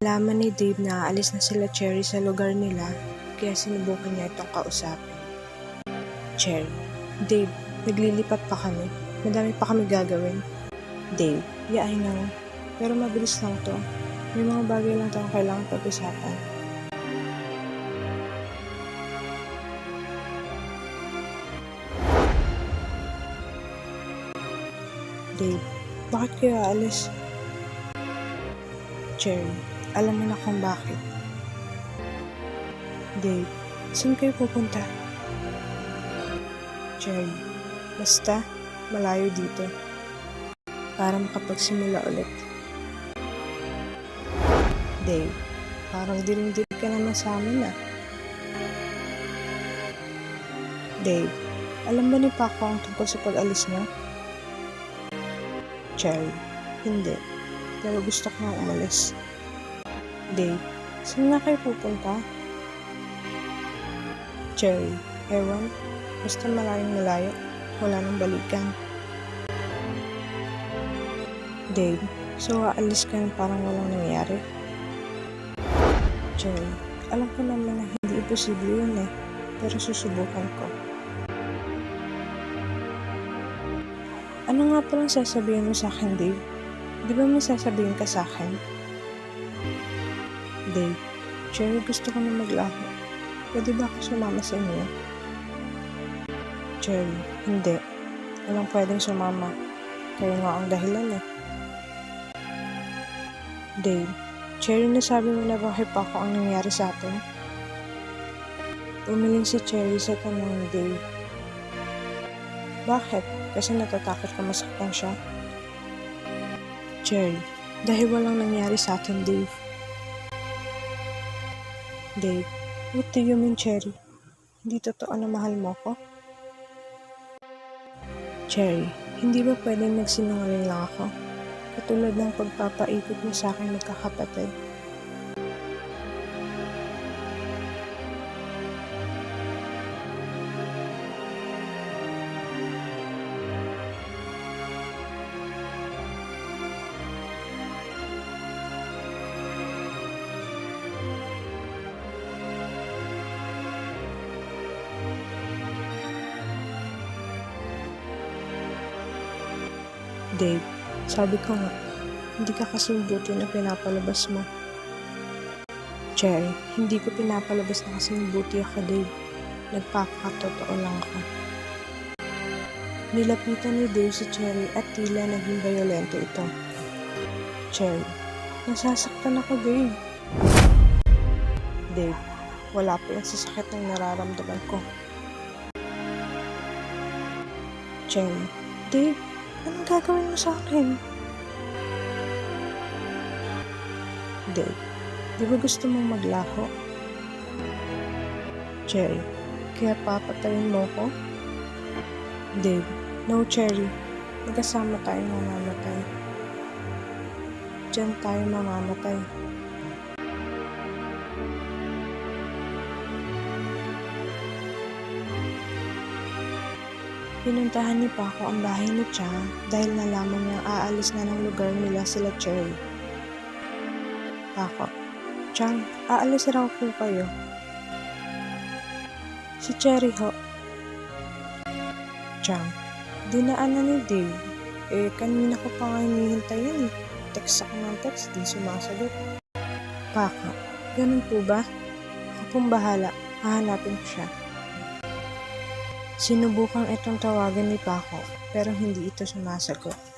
Nalaman ni Dave na aalis na sila Cherry sa lugar nila, kaya sinubukan niya itong kausapin. Cherry, Dave, naglilipat pa kami. Madami pa kami gagawin. Dave, yeah, I know. Pero mabilis lang to. May mga bagay lang tayong kailangan pag-usapan. Dave, bakit kayo aalis? Cherry, alam mo na kung bakit. Dave, saan kayo pupunta? Cherry, basta malayo dito. Para makapagsimula ulit. Dave, parang diring-diri ka naman sa amin ah. Dave, alam ba ni Paco ang tungkol sa pag-alis niya? Cherry, hindi. Pero gusto ko nga umalis. Dave, saan nga kayo pupunta? Cherry, ewan. Basta malayong malayo. Wala nang balikan. Dave, so aalis ka na parang walang nangyari? Cherry, alam ko naman na hindi imposible yun eh. Pero susubukan ko. Ano nga palang sasabihin mo sa akin, Dave? Di ba may sasabihin ka sa akin? Dave, Cherry, gusto ko na maglaho. Pwede ba ako sumama sa inyo? Cherry, hindi. Walang pwedeng sumama. Kayo nga ang dahilan eh. Dave, Cherry, nasabi mo na ba kay Paco ang nangyari sa atin? Umiling si Cherry sa tanong ni Dave. Bakit? Kasi natatakot ka masaktan siya? Cherry, dahil walang nangyari sa atin, Dave. Dave, what do you mean, Cherry? Hindi totoo na mahal mo ko? Cherry, hindi ba pwedeng nagsinungaling lang ako? Katulad ng pagpapaikot mo sa akin magkakapatid. Dave, sabi ko nga, hindi ka kasing buti na pinapalabas mo. Cherry, hindi ko pinapalabas na kasing buti ako, Dave. Nagpapakatotoo lang ako. Nilapitan ni Dave si Cherry at tila naging bayolento ito. Cherry, nasasaktan ako, Dave. Dave, wala pa yung sasakit ng nararamdaman ko. Cherry, Dave, anong gagawin mo sa akin? Dave, di ba gusto mong maglaho? Cherry, kaya papatayin mo ko? Dave, no Cherry, magkasama tayo mamamatay. Diyan tayo mamamatay. Pinuntahan ni Paco ang bahay ni Chang dahil nalaman niyang aalis na ng lugar nila sila Cherry. Paco, Chang, aalis raw po kayo. Si Cherry ho. Chang, dinaan na ni Dave. Kanina ko pa nga hinihintay yan. Text ako ng text, di sumasagot. Paco, ganun po ba? Ako pong bahala, hahanapin ko siya. Sinubukan itong tawagan ni Paco pero hindi ito sumasagot.